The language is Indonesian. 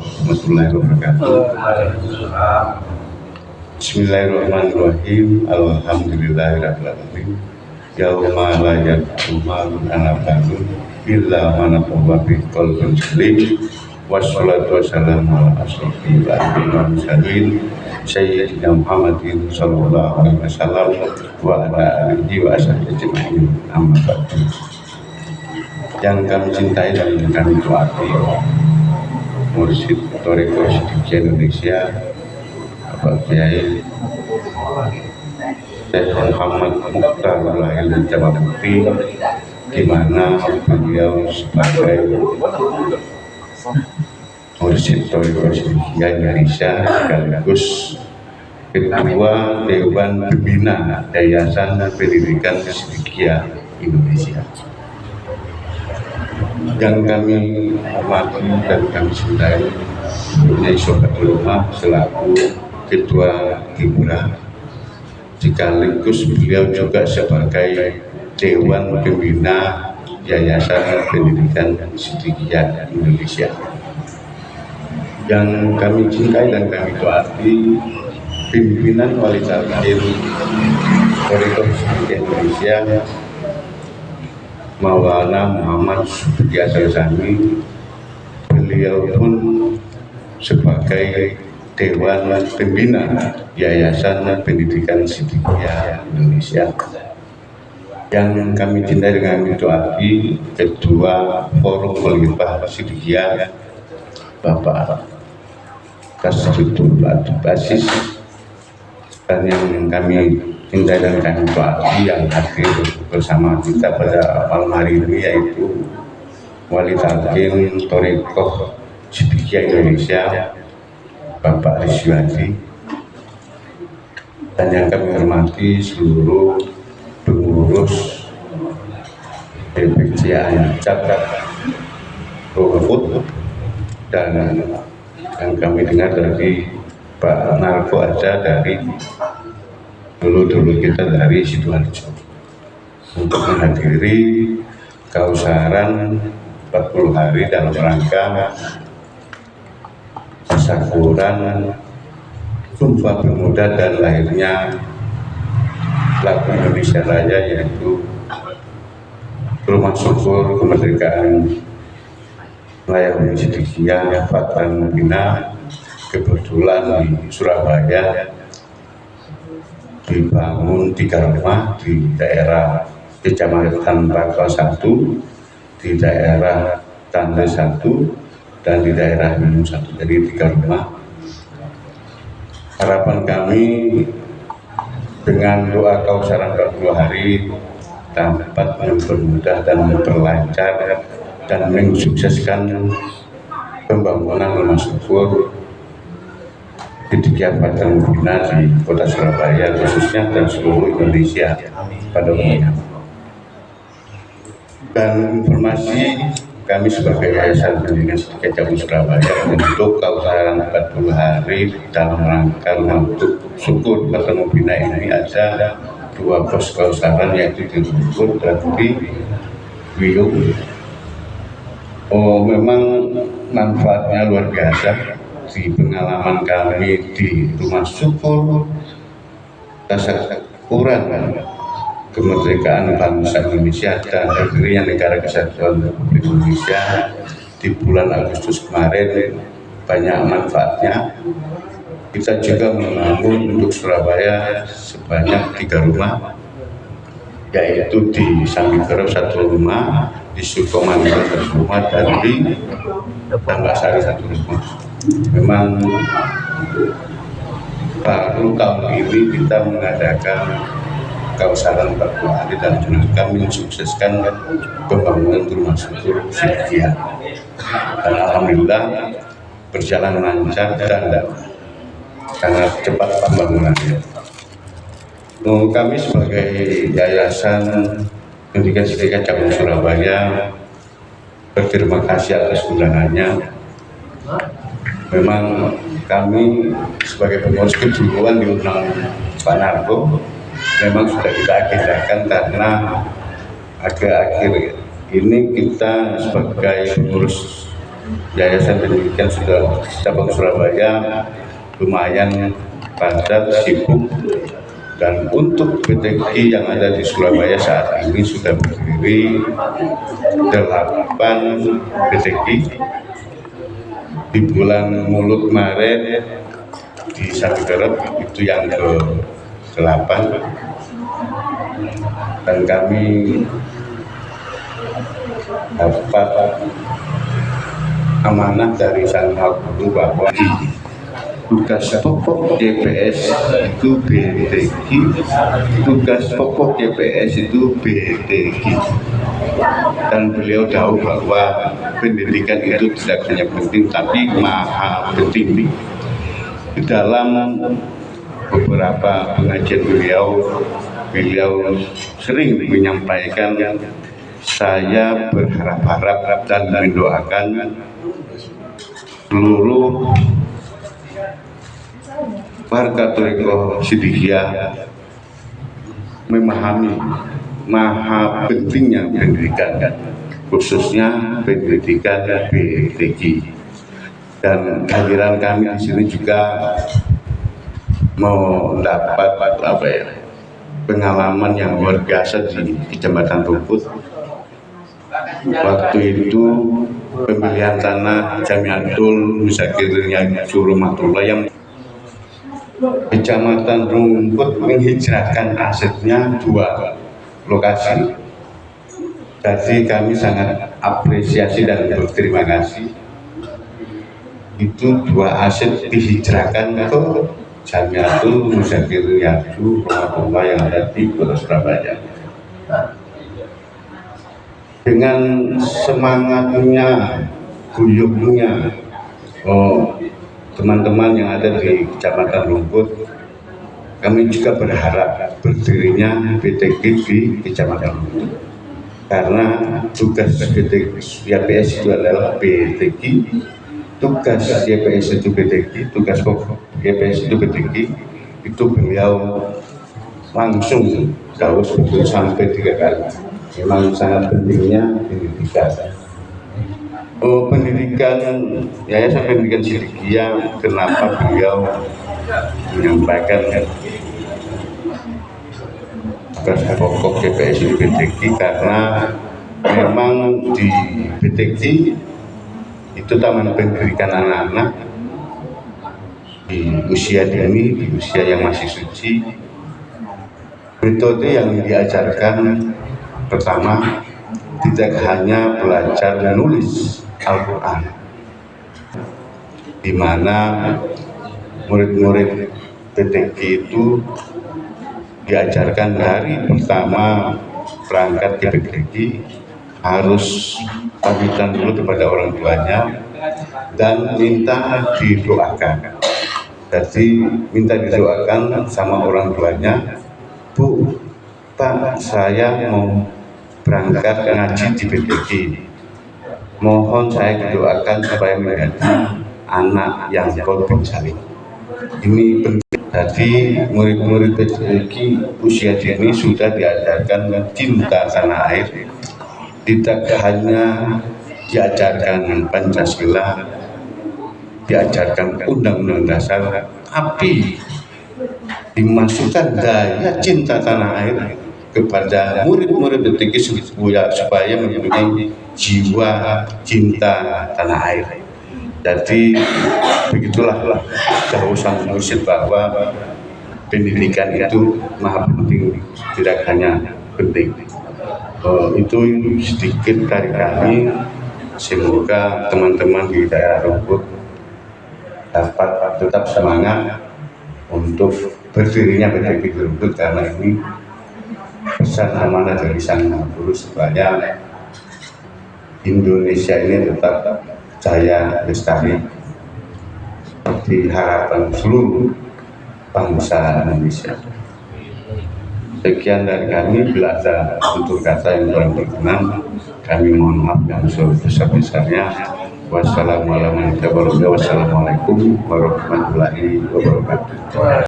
Warahmatullahi wabarakatuh. Bismillahirrahmanirrahim. Alhamdulillahirrahmanirrahim. Yauma la yanfa'u malun wala banun illa man atallaha biqalbin salim. Wassalatu wassalamu ala asyrofil anbiya'i wal mursalin sayyidina Muhammadin sallallahu alaihi wasallam wa ala alihi wa ashabihi ajma'in. Amma ba'du. Yang kami cintai dan kami taati, Mursyid Thariqah Siddiqiyah Indonesia, Bapak Kiai Syekh Muhammad Mukhtar Lahil Jamabukti, di mana beliau sebagai Mursyid Thariqah Siddiqiyah Indonesia sekaligus Ketua Dewan Pembina Yayasan Pendidikan Siddiqiyah Indonesia. Yang kami hormati dan kami cintai, Punya Sobatul Rumah selaku Ketua Hibra, sekaligus beliau juga sebagai Dewan Pembina Yayasan Pendidikan Siddiqiyah Indonesia. Yang kami cintai dan kami taati, pimpinan Wali Talqin Thariqah Siddiqiyah Indonesia, Maulana Muhammad Subki Asal-Sami. Beliau pun sebagai Dewan Pembina Yayasan Pendidikan Siddiqiyah Indonesia. Yang kami cintai dengan kami taati, Ketua Forum Khalifah Siddiqiyah Bapak Kasjudul Aziz, dan yang kami cintai dan kami taati yang hadir bersama kita pada malam hari ini, yaitu Wali Talqin Thariqah Siddiqiyah Indonesia Bapak Rizwandi, dan yang kami hormati seluruh pengurus DPC Ancap Ruhut, dan yang kami dengar dari Pak Narko aja dari dulu kita dari Sidoarjo untuk menghadiri kausaran 40 hari dalam rangka tasyakuran Sumpah Pemuda dan lahirnya lagu Indonesia Raya, yaitu Rumah Syukur Kemerdekaan Layanan Siddiqiyah Fatan Bina. Kebetulan di Surabaya dibangun 3 rumah di daerah Kecamatan Rakwa 1, di daerah Tande 1, dan di daerah Minum 1. Jadi 3 rumah. Harapan kami dengan doa kausaran 40 hari dapat mempermudah dan memperlancar dan mensukseskan pembangunan rumah syukur Siddiqiyah Fatan Bina di Kota Surabaya khususnya dan seluruh Indonesia pada umumnya. Dan informasi, kami sebagai Yayasan Pendidikan Siddiqiyah Cabang Surabaya untuk kausaran 40 hari dalam rangka untuk syukur Fatan Bina ini ada 2 pos kausaran, yaitu di Ruhut dan di Wiyung. Memang manfaatnya luar biasa. Di pengalaman kami di Rumah Syukur tasyakuran kemerdekaan bangsa Indonesia dan berdirinya Negara Kesatuan Republik Indonesia di bulan Agustus kemarin, banyak manfaatnya. Kita juga membangun untuk Surabaya sebanyak 3 rumah, yaitu di Sambikoro 1 rumah, di Sukomando 1 rumah, dan di Tambak-Sari 1 rumah. Memang baru tahun ini kita mengadakan kausaran 40 hari dan rangka mensukseskan pembangunan rumah syukur Siddiqiyah, dan alhamdulillah berjalan lancar dan sangat cepat pembangunannya. Kami sebagai Yayasan Pendidikan Siddiqiyah Cabang Surabaya berterima kasih atas undangannya. Memang kami sebagai pengurus keduluan diundang Pak Narko, memang sudah kita agendakan karena akhir-akhir ini kita sebagai pengurus Yayasan Pendidikan sudah cabang Surabaya lumayan padat, sibuk, dan untuk PTQ yang ada di Surabaya saat ini sudah berdiri 8 PTQ. Di bulan Mulut kemarin di Sabigarep itu yang ke-8, dan kami dapat amanah dari Sang Maha Guru bahwa tugas pokok JPS itu BTQ, tugas pokok JPS itu BTQ, dan beliau tahu bahwa pendidikan itu tidak hanya penting tapi maha penting. Di dalam beberapa pengajian beliau sering menyampaikan, saya berharap-harap dan mendoakan seluruh warga Thariqah Siddiqiyah memahami maha pentingnya pendidikan, khususnya pendidikan BTQ. Dan kehadiran kami di sini juga mendapat pengalaman yang luar biasa di Kecamatan Rungkut. Waktu itu pemilihan tanah Jamiatul Musakirnya Surumatullah yang Kecamatan Rungkut menghijrahkan asetnya 2 lokasi. Jadi kami sangat apresiasi dan berterima kasih. Itu 2 aset dihijrahkan ke Jamiatul Musakirnya Surumatullah yang ada di Kota Surabaya. Dengan semangatnya, guyupnya teman-teman yang ada di Kecamatan Rungkut, kami juga berharap berdirinya BTQ di Kecamatan Rungkut, karena tugas YPS itu adalah BTQ, tugas YPS itu BTQ, tugas pokok YPS itu BTQ. Itu beliau langsung jauh sebetulnya sampai 3 kali. Memang sangat pentingnya pendidikan. Pendidikan Yayasan Pendidikan Siddiqiyah, kenapa beliau menyampaikan tugas pokok JPS di BTQ, karena memang di BTQ itu taman pendidikan anak-anak di usia dini, di usia yang masih suci. Metode yang diajarkan pertama, tidak hanya belajar menulis Al-Quran, di mana murid-murid PTQ itu diajarkan dari pertama berangkat ke PTQ harus pamitan dulu kepada orang tuanya dan minta didoakan. Jadi minta didoakan sama orang tuanya, Bu, Pak, saya mau berangkat ngaji di BTQ, mohon saya didoakan supaya menjadi anak yang qalbun salim. Ini penting. Jadi murid-murid PTQ usia dini sudah diajarkan cinta tanah air, tidak hanya diajarkan Pancasila, diajarkan Undang-Undang Dasar, tapi dimasukkan daya cinta tanah air kepada murid-murid PTQ supaya mempunyai jiwa cinta tanah air. Jadi begitulah jauh sang mursyid bahwa pendidikan itu maha penting, tidak hanya penting. Itu sedikit dari kami. Semoga teman-teman di daerah Rungkut dapat tetap semangat untuk berdirinya PTQ Rungkut, karena ini pesan amanah dari Sang Maha Guru supaya Indonesia ini tetap jaya lestari seperti harapan seluruh bangsa Indonesia. Sekian dari kami. Bila ada tutur kata yang kurang berkenan, kami mohon maaf yang sebesar-besarnya. Wassalamualaikum warahmatullahi wabarakatuh.